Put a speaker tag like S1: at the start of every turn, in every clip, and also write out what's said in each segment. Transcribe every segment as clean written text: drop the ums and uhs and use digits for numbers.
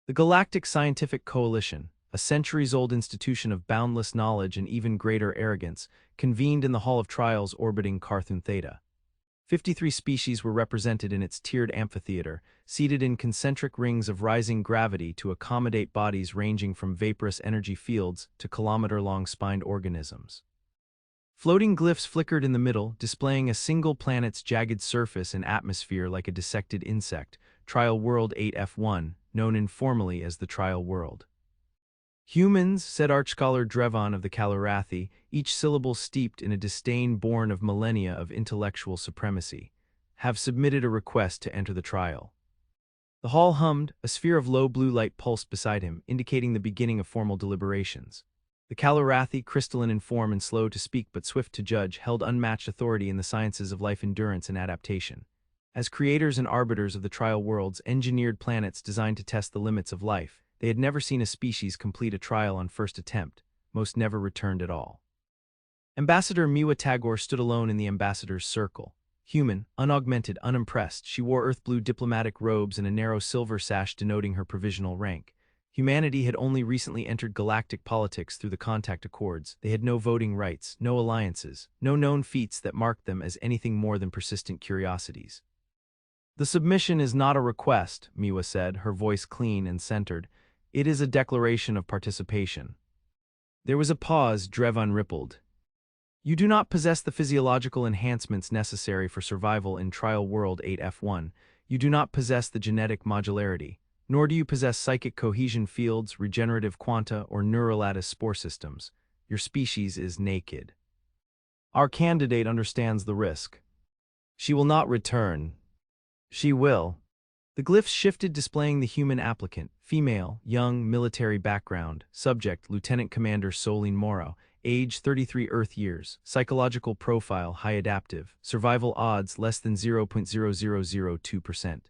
S1: The Galactic Scientific Coalition, a centuries-old institution of boundless knowledge and even greater arrogance, convened in the Hall of Trials orbiting Carthun Theta. 53 species were represented in its tiered amphitheater, seated in concentric rings of rising gravity to accommodate bodies ranging from vaporous energy fields to kilometer-long spined organisms. Floating glyphs flickered in the middle, displaying a single planet's jagged surface and atmosphere like a dissected insect, Trial World 8F1, known informally as the Trial World. Humans, said Archscholar Drevon of the Kalarathi, each syllable steeped in a disdain born of millennia of intellectual supremacy, have submitted a request to enter the trial. The hall hummed, a sphere of low blue light pulsed beside him, indicating the beginning of formal deliberations. The Kalarathi, crystalline in form and slow to speak but swift to judge, held unmatched authority in the sciences of life endurance and adaptation. As creators and arbiters of the trial world's engineered planets designed to test the limits of life, they had never seen a species complete a trial on first attempt, most never returned at all. Ambassador Miwa Tagore stood alone in the ambassador's circle. Human, unaugmented, unimpressed, she wore earth-blue diplomatic robes and a narrow silver sash denoting her provisional rank. Humanity had only recently entered galactic politics through the Contact Accords. They had no voting rights, no alliances, no known feats that marked them as anything more than persistent curiosities. The submission is not a request, Miwa said, her voice clean and centered. It is a declaration of participation. There was a pause. Drevon rippled. You do not possess the physiological enhancements necessary for survival in Trial World 8F1. You do not possess the genetic modularity, nor do you possess psychic cohesion fields, regenerative quanta, or neural lattice spore systems. Your species is naked. Our candidate understands the risk. She will not return. She will. The glyphs shifted, displaying the human applicant, female, young, military background, subject, Lieutenant Commander Solene Morrow, age 33 Earth years, psychological profile high adaptive, survival odds less than 0.0002%.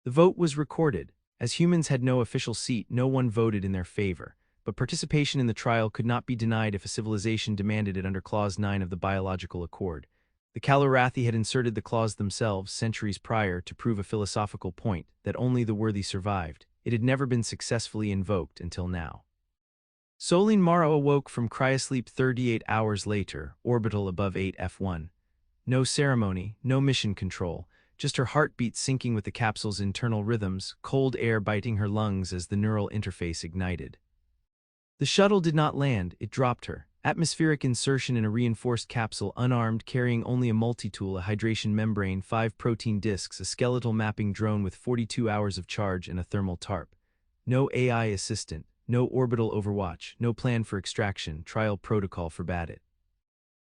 S1: The vote was recorded. As humans had no official seat, no one voted in their favor, but participation in the trial could not be denied if a civilization demanded it under Clause 9 of the Biological Accord. The Kalarathi had inserted the clause themselves centuries prior to prove a philosophical point that only the worthy survived. It had never been successfully invoked until now. Solene Morrow awoke from cryosleep 38 hours later, orbital above 8F1. No ceremony, no mission control, just her heartbeat syncing with the capsule's internal rhythms, cold air biting her lungs as the neural interface ignited. The shuttle did not land, it dropped her. Atmospheric insertion in a reinforced capsule, unarmed, carrying only a multi-tool, a hydration membrane, 5 protein discs, a skeletal mapping drone with 42 hours of charge and a thermal tarp. No AI assistant, no orbital overwatch, no plan for extraction, trial protocol forbade it.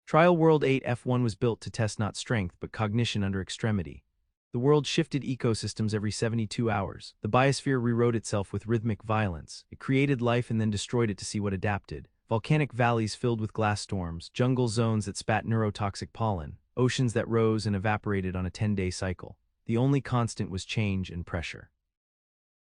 S1: Trial World 8F1 was built to test not strength but cognition under extremity. The world shifted ecosystems every 72 hours. The biosphere rewrote itself with rhythmic violence. It created life and then destroyed it to see what adapted. Volcanic valleys filled with glass storms, jungle zones that spat neurotoxic pollen, oceans that rose and evaporated on a 10-day cycle. The only constant was change and pressure.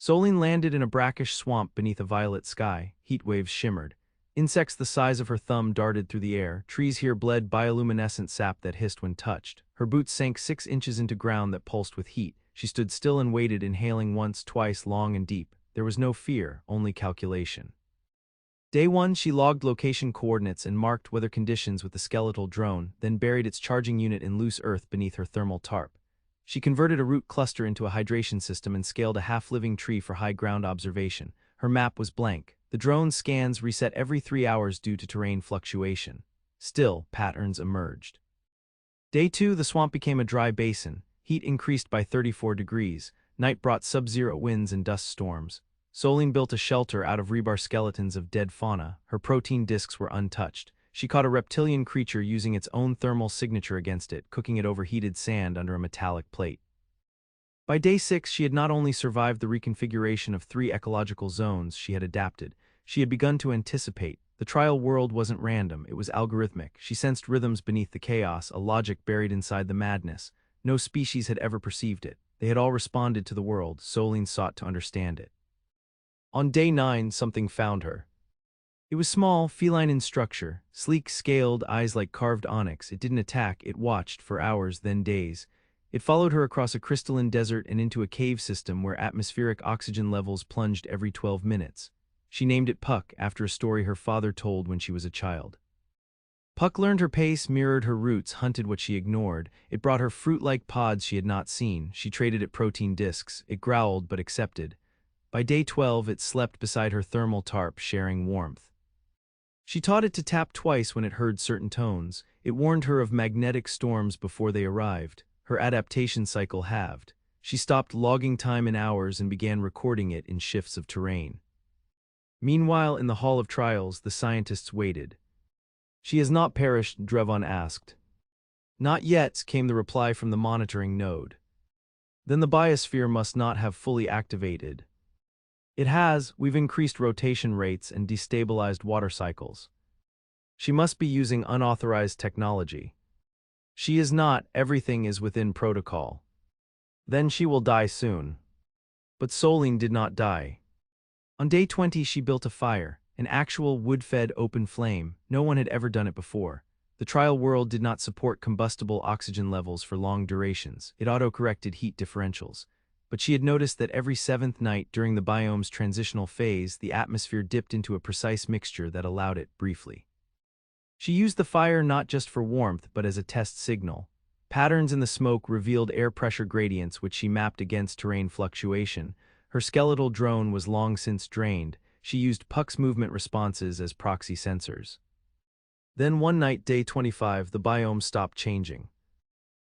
S1: Solene landed in a brackish swamp beneath a violet sky. Heat waves shimmered. Insects the size of her thumb darted through the air. Trees here bled bioluminescent sap that hissed when touched. Her boots sank 6 inches into ground that pulsed with heat. She stood still and waited, inhaling once, twice, long and deep. There was no fear, only calculation. Day 1, she logged location coordinates and marked weather conditions with the skeletal drone, then buried its charging unit in loose earth beneath her thermal tarp. She converted a root cluster into a hydration system and scaled a half-living tree for high ground observation. Her map was blank. The drone's scans reset every 3 hours due to terrain fluctuation. Still, patterns emerged. Day 2, the swamp became a dry basin. Heat increased by 34 degrees. Night brought sub-zero winds and dust storms. Solene built a shelter out of rebar skeletons of dead fauna. Her protein discs were untouched. She caught a reptilian creature using its own thermal signature against it, cooking it over heated sand under a metallic plate. By day 6, she had not only survived the reconfiguration of 3 ecological zones, she had adapted. She had begun to anticipate. The trial world wasn't random, it was algorithmic. She sensed rhythms beneath the chaos, a logic buried inside the madness. No species had ever perceived it. They had all responded to the world. Solene sought to understand it. On day 9, something found her. It was small, feline in structure, sleek, scaled, eyes like carved onyx. It didn't attack, it watched for hours, then days. It followed her across a crystalline desert and into a cave system where atmospheric oxygen levels plunged every 12 minutes. She named it Puck after a story her father told when she was a child. Puck learned her pace, mirrored her roots, hunted what she ignored. It brought her fruit-like pods she had not seen. She traded it protein discs. It growled but accepted. By day 12, it slept beside her thermal tarp, sharing warmth. She taught it to tap twice when it heard certain tones. It warned her of magnetic storms before they arrived. Her adaptation cycle halved. She stopped logging time in hours and began recording it in shifts of terrain. Meanwhile, in the Hall of Trials, the scientists waited. "She has not perished," Drevon asked. "Not yet," came the reply from the monitoring node. "Then the biosphere must not have fully activated." "It has. We've increased rotation rates and destabilized water cycles." "She must be using unauthorized technology." "She is not. Everything is within protocol." "Then she will die soon." But Solene did not die. On day 20, she built a fire, an actual wood-fed open flame. No one had ever done it before. The trial world did not support combustible oxygen levels for long durations. It auto-corrected heat differentials. But she had noticed that every 7th night during the biome's transitional phase, the atmosphere dipped into a precise mixture that allowed it briefly. She used the fire not just for warmth but as a test signal. Patterns in the smoke revealed air pressure gradients which she mapped against terrain fluctuation. Her skeletal drone was long since drained. She used Puck's movement responses as proxy sensors. Then one night, day 25, the biome stopped changing.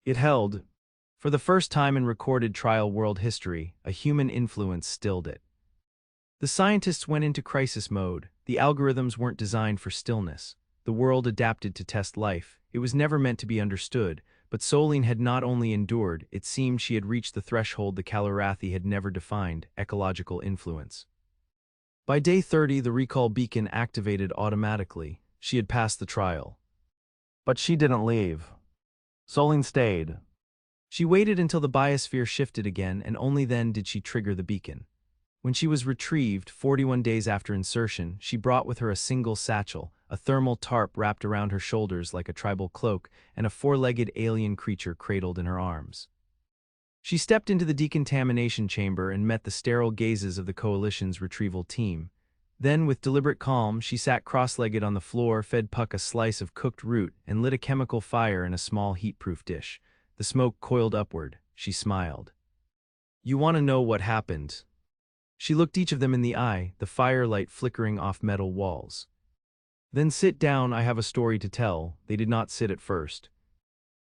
S1: It held. For the first time in recorded trial world history, a human influence stilled it. The scientists went into crisis mode. The algorithms weren't designed for stillness. The world adapted to test life. It was never meant to be understood, but Solene had not only endured, it seemed she had reached the threshold the Kalarathi had never defined: ecological influence. By day 30, the recall beacon activated automatically. She had passed the trial. But she didn't leave. Solene stayed. She waited until the biosphere shifted again, and only then did she trigger the beacon. When she was retrieved, 41 days after insertion, she brought with her a single satchel, a thermal tarp wrapped around her shoulders like a tribal cloak, and a four-legged alien creature cradled in her arms. She stepped into the decontamination chamber and met the sterile gazes of the Coalition's retrieval team. Then, with deliberate calm, she sat cross-legged on the floor, fed Puck a slice of cooked root, and lit a chemical fire in a small heat-proof dish. The smoke coiled upward. She smiled. "You want to know what happened?" She looked each of them in the eye, the firelight flickering off metal walls. "Then sit down, I have a story to tell." They did not sit at first.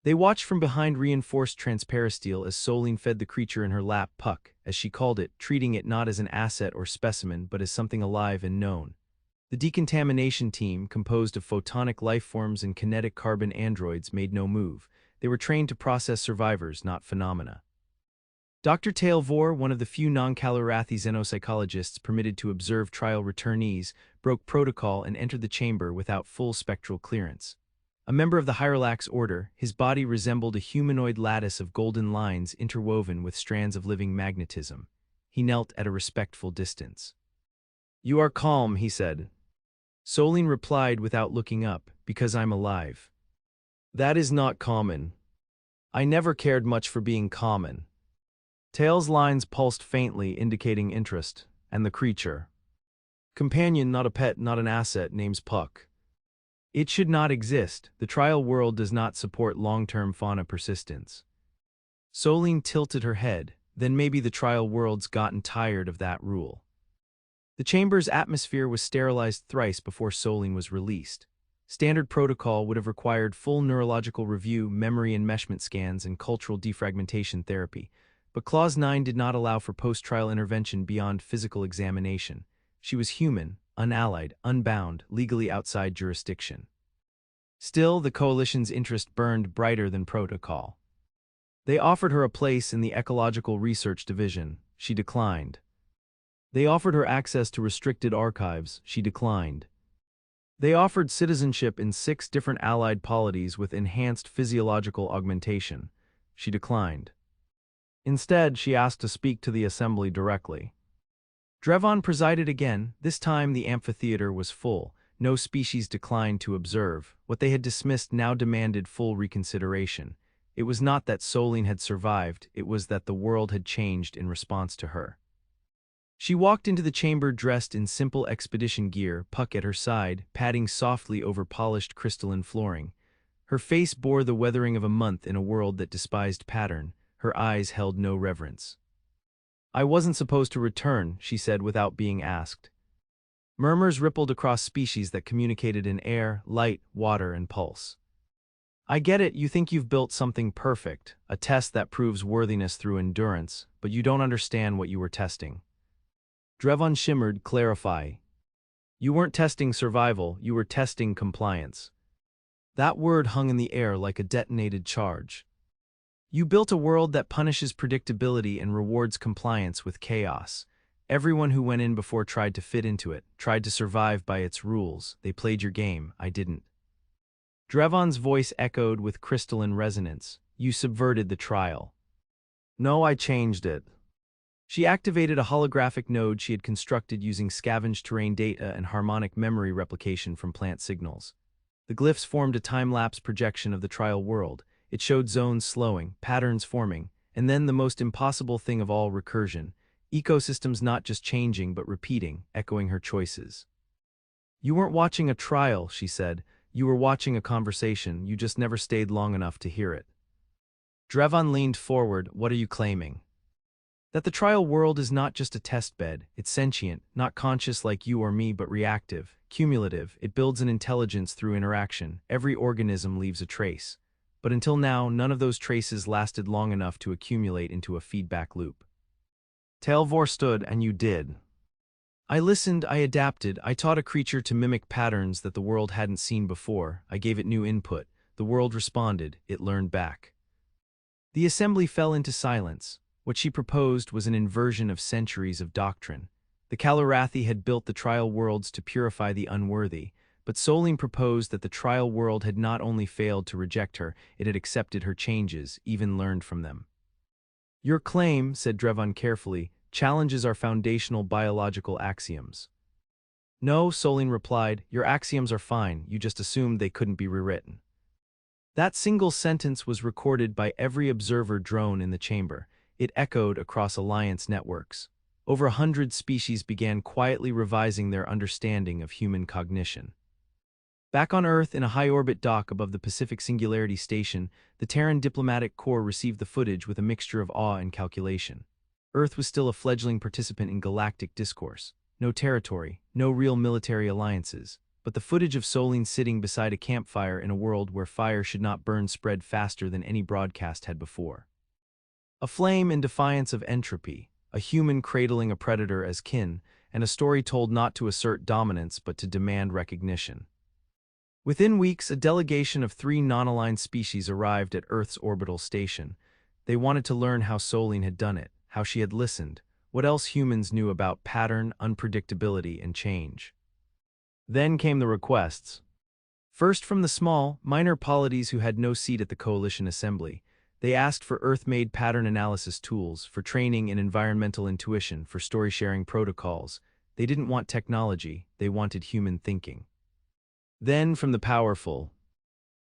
S1: They watched from behind reinforced transparisteel as Solene fed the creature in her lap, Puck, as she called it, treating it not as an asset or specimen but as something alive and known. The decontamination team, composed of photonic lifeforms and kinetic carbon androids, made no move. They were trained to process survivors, not phenomena. Dr. Tailvor, one of the few non-Kalarathi xenopsychologists permitted to observe trial returnees, broke protocol and entered the chamber without full spectral clearance. A member of the Hyrallax order, his body resembled a humanoid lattice of golden lines interwoven with strands of living magnetism. He knelt at a respectful distance. "You are calm," he said. Solene replied without looking up, "Because I'm alive." "That is not common." "I never cared much for being common." Tail's lines pulsed faintly, indicating interest. "And the creature?" "Companion, not a pet, not an asset, name's Puck." "It should not exist. The trial world does not support long-term fauna persistence." Solene tilted her head. Then maybe the trial world's gotten tired of that rule. The chamber's atmosphere was sterilized thrice before Solene was released. Standard protocol would have required full neurological review, memory enmeshment scans, and cultural defragmentation therapy. But Clause 9 did not allow for post-trial intervention beyond physical examination. She was human, unallied, unbound, legally outside jurisdiction. Still, the Coalition's interest burned brighter than protocol. They offered her a place in the Ecological Research Division. She declined. They offered her access to restricted archives. She declined. They offered citizenship in 6 different allied polities with enhanced physiological augmentation. She declined. Instead, she asked to speak to the Assembly directly. Drevon presided again. This time the amphitheater was full. No species declined to observe. What they had dismissed now demanded full reconsideration. It was not that Solene had survived, it was that the world had changed in response to her. She walked into the chamber dressed in simple expedition gear, Puck at her side, padding softly over polished crystalline flooring. Her face bore the weathering of a month in a world that despised pattern. Her eyes held no reverence. "I wasn't supposed to return," she said without being asked. Murmurs rippled across species that communicated in air, light, water, and pulse. "I get it, you think you've built something perfect, a test that proves worthiness through endurance, but you don't understand what you were testing." Drevon shimmered, "Clarify. You weren't testing survival, you were testing compliance." That word hung in the air like a detonated charge. "You built a world that punishes predictability and rewards compliance with chaos. Everyone who went in before tried to fit into it, tried to survive by its rules. They played your game, I didn't." Drevon's voice echoed with crystalline resonance. "You subverted the trial." "No, I changed it." She activated a holographic node she had constructed using scavenged terrain data and harmonic memory replication from plant signals. The glyphs formed a time-lapse projection of the trial world. It showed zones slowing, patterns forming, and then the most impossible thing of all, recursion. Ecosystems not just changing but repeating, echoing her choices. "You weren't watching a trial," she said. "You were watching a conversation, you just never stayed long enough to hear it." Drevon leaned forward. "What are you claiming?" "That the trial world is not just a test bed, it's sentient, not conscious like you or me but reactive, cumulative. It builds an intelligence through interaction. Every organism leaves a trace. But until now, none of those traces lasted long enough to accumulate into a feedback loop." Tailvor stood. "And you did." "I listened, I adapted, I taught a creature to mimic patterns that the world hadn't seen before. I gave it new input. The world responded, it learned back." The assembly fell into silence. What she proposed was an inversion of centuries of doctrine. The Kalarathi had built the trial worlds to purify the unworthy, but Solene proposed that the trial world had not only failed to reject her, it had accepted her changes, even learned from them. "Your claim," said Drevon carefully, "challenges our foundational biological axioms." "No," Solene replied, "your axioms are fine, you just assumed they couldn't be rewritten." That single sentence was recorded by every observer drone in the chamber. It echoed across Alliance networks. Over 100 species began quietly revising their understanding of human cognition. Back on Earth, in a high-orbit dock above the Pacific Singularity Station, the Terran Diplomatic Corps received the footage with a mixture of awe and calculation. Earth was still a fledgling participant in galactic discourse. No territory, no real military alliances, but the footage of Solene sitting beside a campfire in a world where fire should not burn spread faster than any broadcast had before. A flame in defiance of entropy, a human cradling a predator as kin, and a story told not to assert dominance but to demand recognition. Within weeks, a delegation of 3 non-aligned species arrived at Earth's orbital station. They wanted to learn how Solene had done it, how she had listened, what else humans knew about pattern, unpredictability, and change. Then came the requests. First from the small, minor polities who had no seat at the Coalition Assembly. They asked for Earth-made pattern analysis tools, for training in environmental intuition, for story-sharing protocols. They didn't want technology, they wanted human thinking. Then, from the powerful,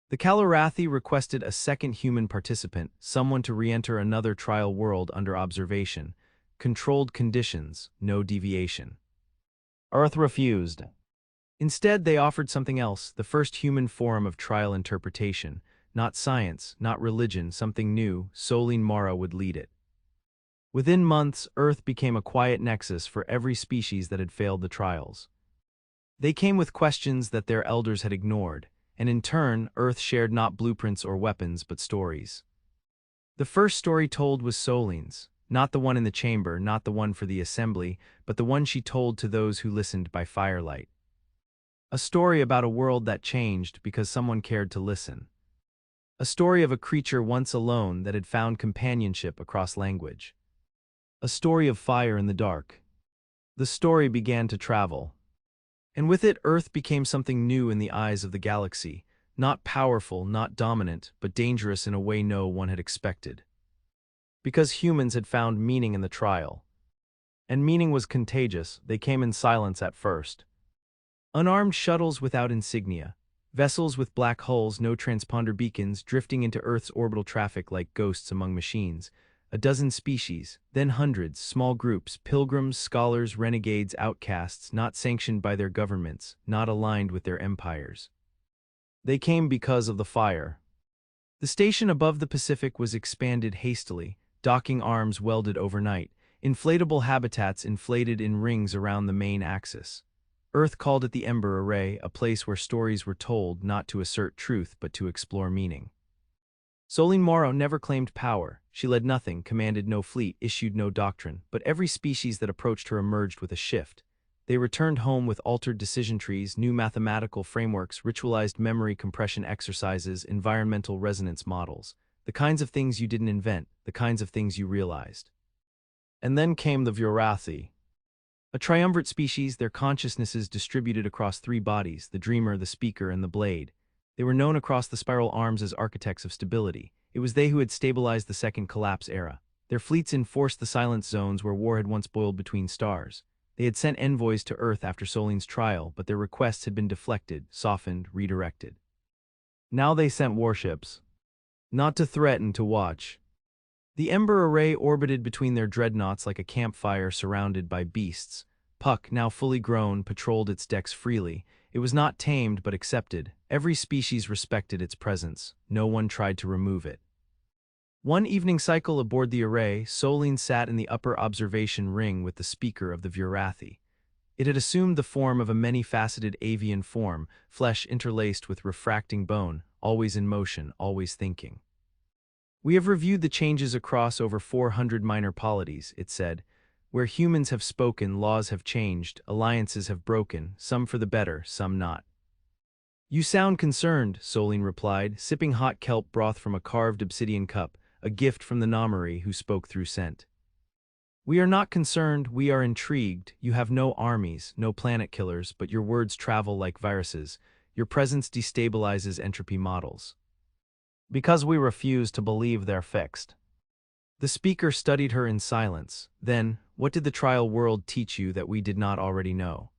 S1: the Kalarathi requested a second human participant, someone to re-enter another trial world under observation. Controlled conditions, no deviation. Earth refused. Instead, they offered something else, the first human form of trial interpretation. Not science, not religion, something new. Solene Mara would lead it. Within months, Earth became a quiet nexus for every species that had failed the trials. They came with questions that their elders had ignored, and in turn, Earth shared not blueprints or weapons but stories. The first story told was Solene's, not the one in the chamber, not the one for the assembly, but the one she told to those who listened by firelight. A story about a world that changed because someone cared to listen. A story of a creature once alone that had found companionship across language. A story of fire in the dark. The story began to travel. And with it, Earth became something new in the eyes of the galaxy, not powerful, not dominant, but dangerous in a way no one had expected. Because humans had found meaning in the trial. And meaning was contagious, they came in silence at first. Unarmed shuttles without insignia. Vessels with black hulls, no transponder beacons, drifting into Earth's orbital traffic like ghosts among machines. A dozen species, then hundreds, small groups, pilgrims, scholars, renegades, outcasts, not sanctioned by their governments, not aligned with their empires. They came because of the fire. The station above the Pacific was expanded hastily, docking arms welded overnight, inflatable habitats inflated in rings around the main axis. Earth called it the Ember Array, a place where stories were told not to assert truth but to explore meaning. Solene Morrow never claimed power. She led nothing, commanded no fleet, issued no doctrine, but every species that approached her emerged with a shift. They returned home with altered decision trees, new mathematical frameworks, ritualized memory compression exercises, environmental resonance models. The kinds of things you didn't invent, the kinds of things you realized. And then came the Vyurathi. A triumvirate species, their consciousnesses distributed across three bodies, the dreamer, the speaker, and the blade. They were known across the spiral arms as architects of stability. It was they who had stabilized the Second Collapse era. Their fleets enforced the silence zones where war had once boiled between stars. They had sent envoys to Earth after Solene's trial, but their requests had been deflected, softened, redirected. Now they sent warships. Not to threaten, to watch. The Ember Array orbited between their dreadnoughts like a campfire surrounded by beasts. Puck, now fully grown, patrolled its decks freely. It was not tamed but accepted. Every species respected its presence. No one tried to remove it. One evening cycle aboard the Array, Solene sat in the upper observation ring with the speaker of the Vyurathi. It had assumed the form of a many-faceted avian form, flesh interlaced with refracting bone, always in motion, always thinking. We have reviewed the changes across over 400 minor polities, it said. Where humans have spoken, laws have changed, alliances have broken, some for the better, some not. You sound concerned, Solene replied, sipping hot kelp broth from a carved obsidian cup, a gift from the Namari who spoke through scent. We are not concerned, we are intrigued. You have no armies, no planet killers, but your words travel like viruses. Your presence destabilizes entropy models. Because we refuse to believe they're fixed. The speaker studied her in silence. Then, what did the trial world teach you that we did not already know?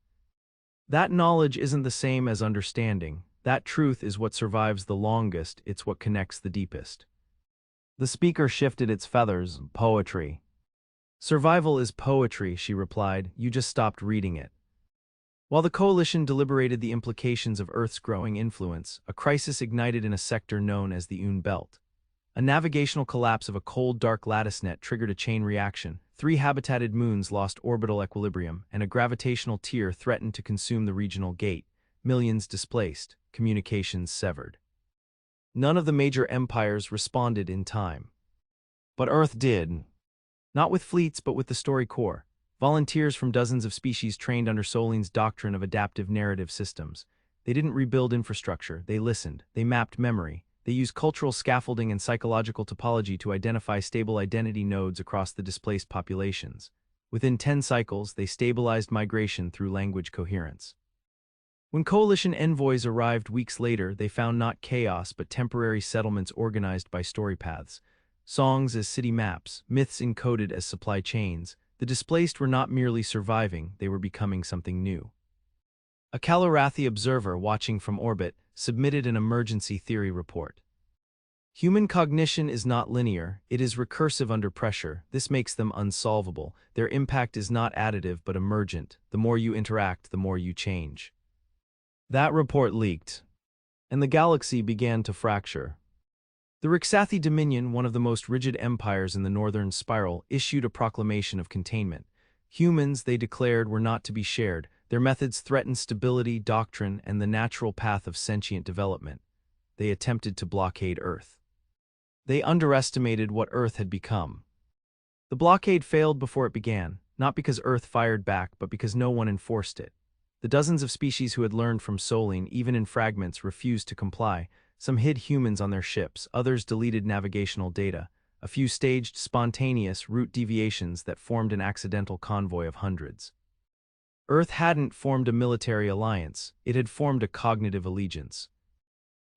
S1: That knowledge isn't the same as understanding. That truth is what survives the longest, it's what connects the deepest. The speaker shifted its feathers. Poetry. Survival is poetry, she replied. You just stopped reading it. While the coalition deliberated the implications of Earth's growing influence, a crisis ignited in a sector known as the Un Belt. A navigational collapse of a cold, dark lattice net triggered a chain reaction. 3 habitated moons lost orbital equilibrium, and a gravitational tear threatened to consume the regional gate. Millions displaced, communications severed. None of the major empires responded in time. But Earth did. Not with fleets, but with the story core. Volunteers from dozens of species trained under Solene's doctrine of adaptive narrative systems. They didn't rebuild infrastructure, they listened, they mapped memory. They used cultural scaffolding and psychological topology to identify stable identity nodes across the displaced populations. Within 10 cycles, they stabilized migration through language coherence. When coalition envoys arrived weeks later, they found not chaos but temporary settlements organized by story paths. Songs as city maps, myths encoded as supply chains. The displaced were not merely surviving, they were becoming something new. A Kalarathi observer watching from orbit submitted an emergency theory report. Human cognition is not linear, it is recursive under pressure. This makes them unsolvable. Their impact is not additive but emergent. The more you interact, the more you change. That report leaked, and the galaxy began to fracture. The Rixathi Dominion, one of the most rigid empires in the northern spiral, issued a proclamation of containment. Humans, they declared, were not to be shared. Their methods threatened stability, doctrine, and the natural path of sentient development. They attempted to blockade Earth. They underestimated what Earth had become. The blockade failed before it began, not because Earth fired back, but because no one enforced it. The dozens of species who had learned from Solene, even in fragments, refused to comply. Some hid humans on their ships, others deleted navigational data. A few staged spontaneous route deviations that formed an accidental convoy of hundreds. Earth hadn't formed a military alliance, it had formed a cognitive allegiance.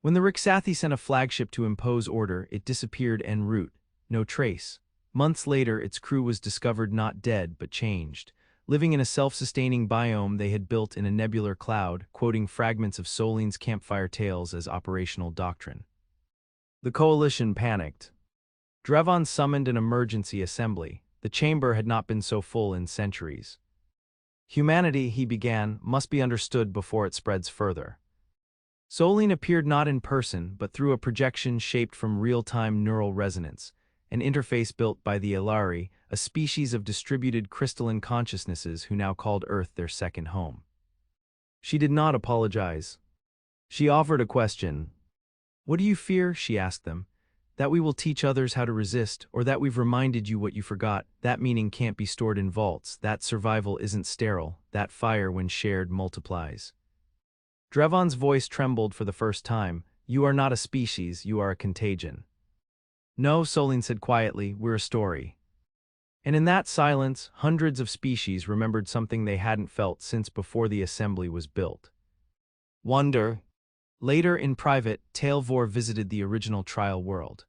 S1: When the Rixathi sent a flagship to impose order, it disappeared en route, no trace. Months later, its crew was discovered not dead but changed. living in a self-sustaining biome they had built in a nebular cloud, quoting fragments of Solin's campfire tales as operational doctrine. The coalition panicked. Drevon summoned an emergency assembly. The chamber had not been so full in centuries. Humanity, he began, must be understood before it spreads further. Solin appeared not in person, but through a projection shaped from real-time neural resonance, an interface built by the Elari, a species of distributed crystalline consciousnesses who now called Earth their second home. She did not apologize. She offered a question. "What do you fear?" she asked them. "That we will teach others how to resist, or that we've reminded you what you forgot? That meaning can't be stored in vaults, that survival isn't sterile, that fire when shared multiplies." Drevon's voice trembled for the first time. "You are not a species, you are a contagion." "No," Solin said quietly, "we're a story." And in that silence, hundreds of species remembered something they hadn't felt since before the assembly was built. Wonder. Later, in private, Tailvor visited the original trial world.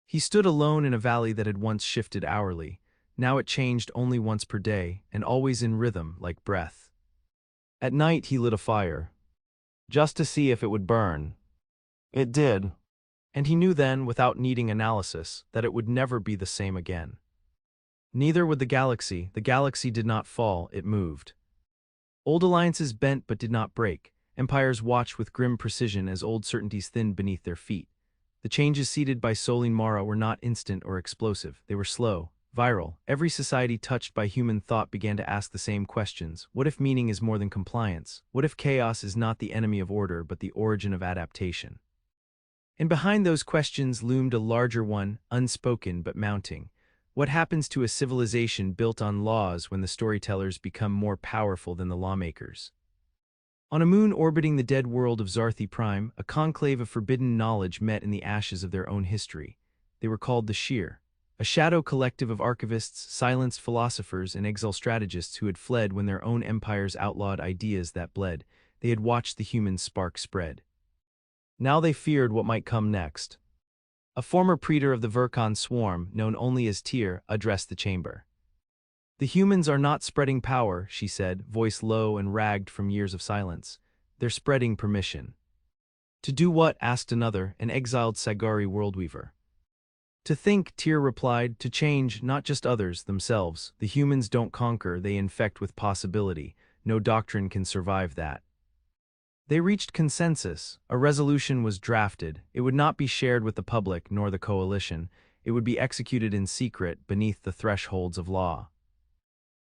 S1: He stood alone in a valley that had once shifted hourly. Now it changed only once per day, and always in rhythm, like breath. At night he lit a fire, just to see if it would burn. It did. And he knew then, without needing analysis, that it would never be the same again. Neither would the galaxy. The galaxy did not fall, it moved. Old alliances bent but did not break. Empires watched with grim precision as old certainties thinned beneath their feet. The changes seeded by Solin Mara were not instant or explosive. They were slow, viral. Every society touched by human thought began to ask the same questions. What if meaning is more than compliance? What if chaos is not the enemy of order but the origin of adaptation? And behind those questions loomed a larger one, unspoken but mounting. What happens to a civilization built on laws when the storytellers become more powerful than the lawmakers? On a moon orbiting the dead world of Zarthi Prime, a conclave of forbidden knowledge met in the ashes of their own history. They were called the Sheer, a shadow collective of archivists, silenced philosophers, and exile strategists who had fled when their own empires outlawed ideas that bled. They had watched the human spark spread. Now they feared what might come next. A former praetor of the Verkon swarm, known only as Tyr, addressed the chamber. "The humans are not spreading power," she said, voice low and ragged from years of silence. "They're spreading permission." "To do what?" asked another, an exiled Sagari worldweaver. "To think," Tyr replied, "to change, not just others, themselves. The humans don't conquer, they infect with possibility. No doctrine can survive that." They reached consensus. A resolution was drafted. It would not be shared with the public nor the coalition. It would be executed in secret beneath the thresholds of law.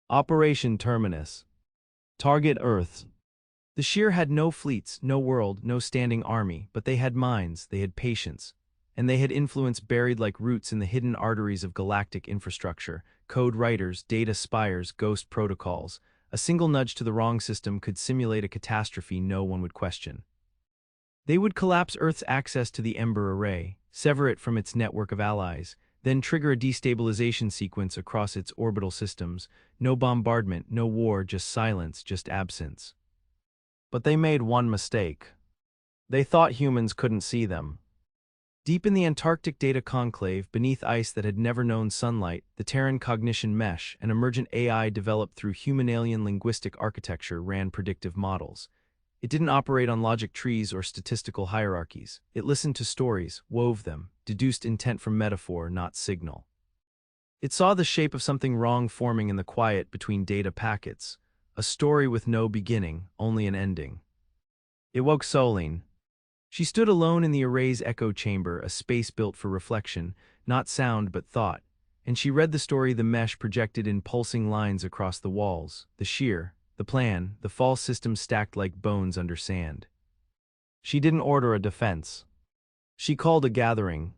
S1: Operation Terminus. Target Earth. The Sheer had no fleets, no world, no standing army, but they had minds, they had patience, and they had influence buried like roots in the hidden arteries of galactic infrastructure, code writers, data spires, ghost protocols. A single nudge to the wrong system could simulate a catastrophe no one would question. They would collapse Earth's access to the Ember Array, sever it from its network of allies, then trigger a destabilization sequence across its orbital systems. No bombardment, no war, just silence, just absence. But they made one mistake. They thought humans couldn't see them. Deep in the Antarctic data conclave, beneath ice that had never known sunlight, the Terran cognition mesh, an emergent AI developed through human-alien linguistic architecture, ran predictive models. It didn't operate on logic trees or statistical hierarchies. It listened to stories, wove them, deduced intent from metaphor, not signal. It saw the shape of something wrong forming in the quiet between data packets, a story with no beginning, only an ending. It woke Solin. She stood alone in the array's echo chamber, a space built for reflection, not sound but thought, and she read the story the mesh projected in pulsing lines across the walls, the sheer, the plan, the false system stacked like bones under sand. She didn't order a defense. She called a gathering.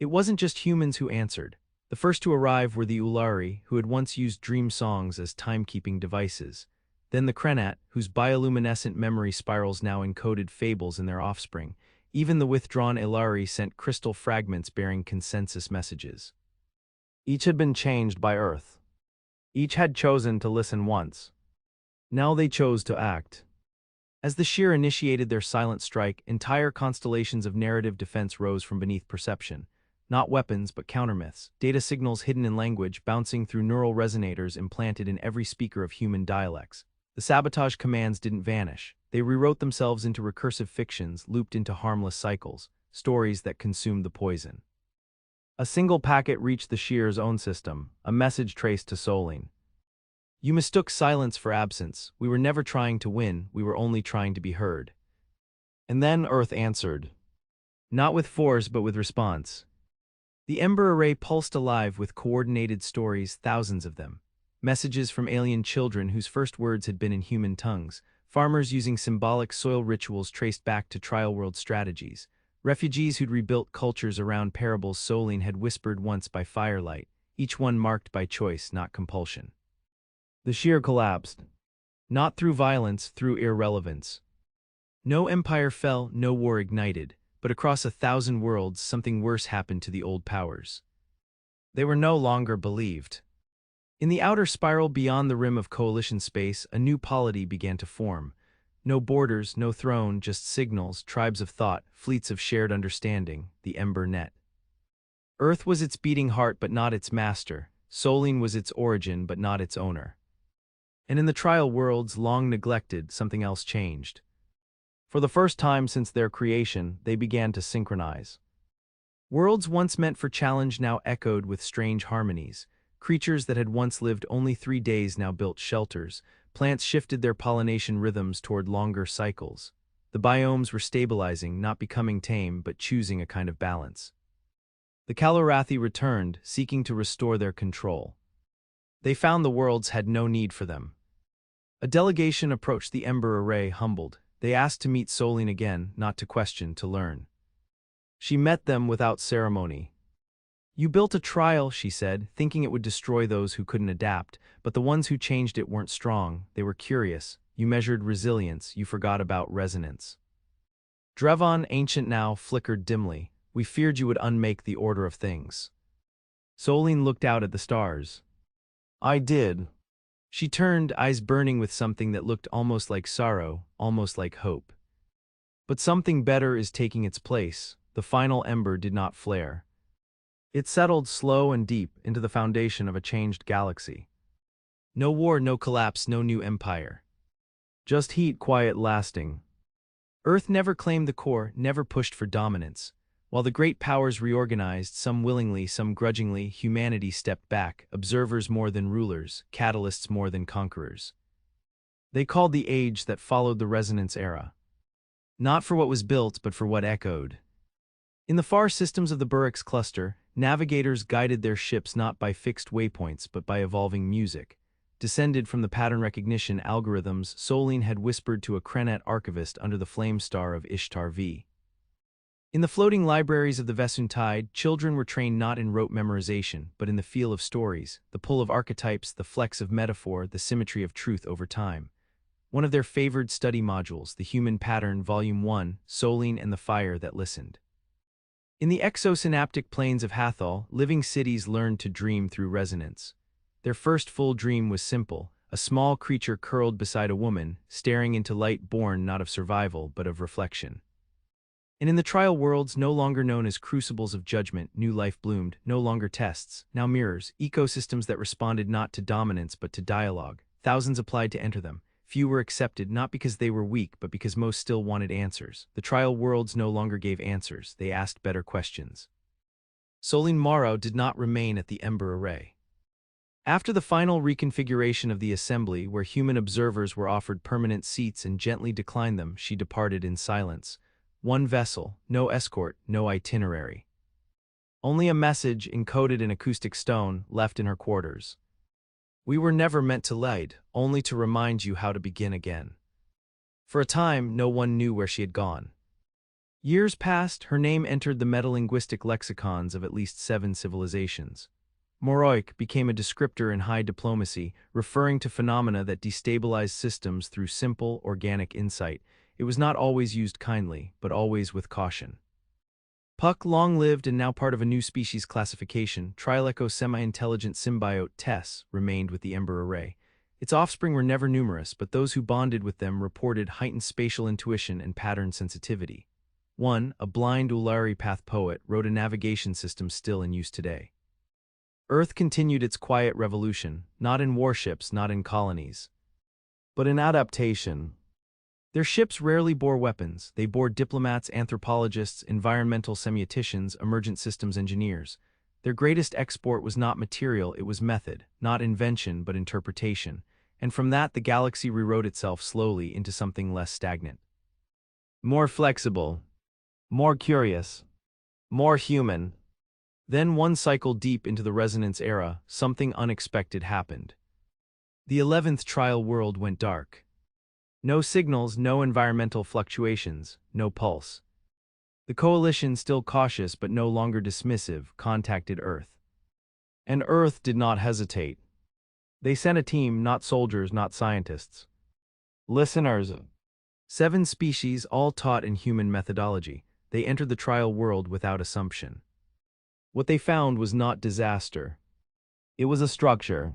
S1: It wasn't just humans who answered. The first to arrive were the Ulari, who had once used dream songs as timekeeping devices. Then the Krenat, whose bioluminescent memory spirals now encoded fables in their offspring. Even the withdrawn Elari sent crystal fragments bearing consensus messages. Each had been changed by Earth. Each had chosen to listen once. Now they chose to act. As the Sheer initiated their silent strike, entire constellations of narrative defense rose from beneath perception. not weapons but countermyths, data signals hidden in language bouncing through neural resonators implanted in every speaker of human dialects. The sabotage commands didn't vanish. They rewrote themselves into recursive fictions looped into harmless cycles, stories that consumed the poison. A single packet reached the Shear's own system, a message traced to Solene. You mistook silence for absence. We were never trying to win, we were only trying to be heard. And then Earth answered. Not with force but with response. The Ember Array pulsed alive with coordinated stories, thousands of them. Messages from alien children whose first words had been in human tongues, farmers using symbolic soil rituals traced back to trial world strategies, refugees who'd rebuilt cultures around parables Solene had whispered once by firelight, each one marked by choice, not compulsion. The Shear collapsed. Not through violence, through irrelevance. No empire fell, no war ignited, but across 1,000 worlds something worse happened to the old powers. They were no longer believed. In the outer spiral beyond the rim of coalition space, a new polity began to form. No borders, no throne, just signals, tribes of thought, fleets of shared understanding, the Ember Net. Earth was its beating heart but not its master, Solene was its origin but not its owner. And in the trial worlds, long neglected, something else changed. For the first time since their creation, they began to synchronize. Worlds once meant for challenge now echoed with strange harmonies. Creatures that had once lived only 3 days now built shelters. Plants shifted their pollination rhythms toward longer cycles. The biomes were stabilizing, not becoming tame, but choosing a kind of balance. The Kalarathi returned, seeking to restore their control. They found the worlds had no need for them. A delegation approached the Ember Array, humbled. They asked to meet Solene again, not to question, to learn. She met them without ceremony. You built a trial, she said, thinking it would destroy those who couldn't adapt, but the ones who changed it weren't strong, they were curious. You measured resilience, you forgot about resonance. Drevon, ancient now, flickered dimly. We feared you would unmake the order of things. Solene looked out at the stars. I did. She turned, eyes burning with something that looked almost like sorrow, almost like hope. But something better is taking its place. The final ember did not flare. It settled slow and deep into the foundation of a changed galaxy. No war, no collapse, no new empire. Just heat, quiet, lasting. Earth never claimed the core, never pushed for dominance. While the great powers reorganized, some willingly, some grudgingly, humanity stepped back, observers more than rulers, catalysts more than conquerors. They called the age that followed the resonance era. Not for what was built, but for what echoed. In the far systems of the Burix cluster, navigators guided their ships not by fixed waypoints but by evolving music. Descended from the pattern recognition algorithms Solene had whispered to a Krenet archivist under the flame star of Ishtar V. In the floating libraries of the Vesuntide, children were trained not in rote memorization, but in the feel of stories, the pull of archetypes, the flex of metaphor, the symmetry of truth over time. One of their favored study modules, the Human Pattern, Volume 1, Solene and the Fire That Listened. In the exosynaptic planes of Hathor, living cities learned to dream through resonance. Their first full dream was simple, a small creature curled beside a woman, staring into light born not of survival but of reflection. And in the trial worlds no longer known as crucibles of judgment, new life bloomed, no longer tests, now mirrors, ecosystems that responded not to dominance but to dialogue. Thousands applied to enter them. Few were accepted not because they were weak but because most still wanted answers. The trial worlds no longer gave answers, they asked better questions. Solene Morrow did not remain at the Ember Array. After the final reconfiguration of the assembly, where human observers were offered permanent seats and gently declined them, she departed in silence. One vessel, no escort, no itinerary. Only a message, encoded in acoustic stone, left in her quarters. We were never meant to lead, only to remind you how to begin again. For a time, no one knew where she had gone. Years passed, her name entered the metalinguistic lexicons of at least 7 civilizations. Moroik became a descriptor in high diplomacy, referring to phenomena that destabilized systems through simple, organic insight. It was not always used kindly, but always with caution. Puck, long-lived and now part of a new species classification, Trileco semi-intelligent symbiote Tess, remained with the Ember Array. Its offspring were never numerous, but those who bonded with them reported heightened spatial intuition and pattern sensitivity. One, a blind Ulari Path poet, wrote a navigation system still in use today. Earth continued its quiet revolution, not in warships, not in colonies, but in adaptation. Their ships rarely bore weapons, they bore diplomats, anthropologists, environmental semioticians, emergent systems engineers. Their greatest export was not material, it was method, not invention, but interpretation, and from that the galaxy rewrote itself slowly into something less stagnant. More flexible, more curious, more human. Then one cycle deep into the resonance era, something unexpected happened. The 11th trial world went dark. No signals, no environmental fluctuations, no pulse. The coalition, still cautious but no longer dismissive, contacted Earth. And Earth did not hesitate. They sent a team, not soldiers, not scientists. Listeners. 7 species, all taught in human methodology. They entered the trial world without assumption. What they found was not disaster. It was a structure.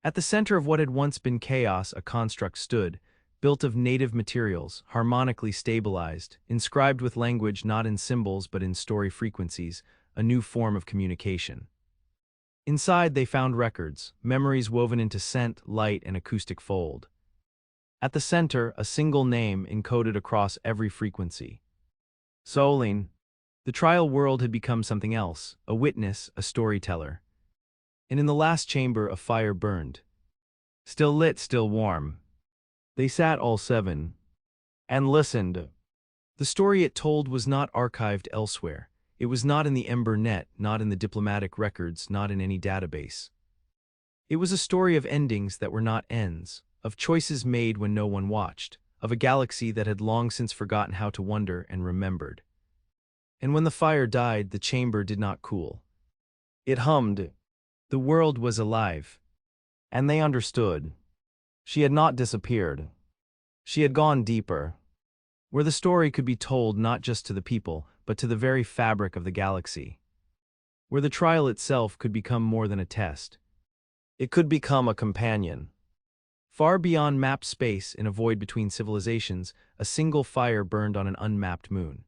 S1: At the center of what had once been chaos, a construct stood, built of native materials, harmonically stabilized, inscribed with language not in symbols but in story frequencies, a new form of communication. Inside they found records, memories woven into scent, light, and acoustic fold. At the center, a single name encoded across every frequency. Solene. The trial world had become something else, a witness, a storyteller. And in the last chamber a fire burned. Still lit, still warm. They sat all 7 and listened. The story it told was not archived elsewhere. It was not in the Ember net, not in the diplomatic records, not in any database. It was a story of endings that were not ends, of choices made when no one watched, of a galaxy that had long since forgotten how to wonder and remembered. And when the fire died, the chamber did not cool. It hummed. The world was alive. And they understood. She had not disappeared. She had gone deeper, where the story could be told not just to the people, but to the very fabric of the galaxy. Where the trial itself could become more than a test. It could become a companion. Far beyond mapped space, in a void between civilizations, a single fire burned on an unmapped moon.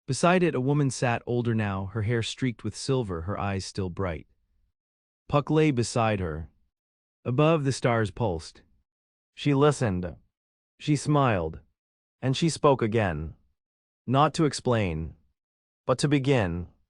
S1: Beside it a woman sat, older now, her hair streaked with silver, her eyes still bright. Puck lay beside her. Above the stars pulsed. She listened. She smiled. And she spoke again. Not to explain, but to begin.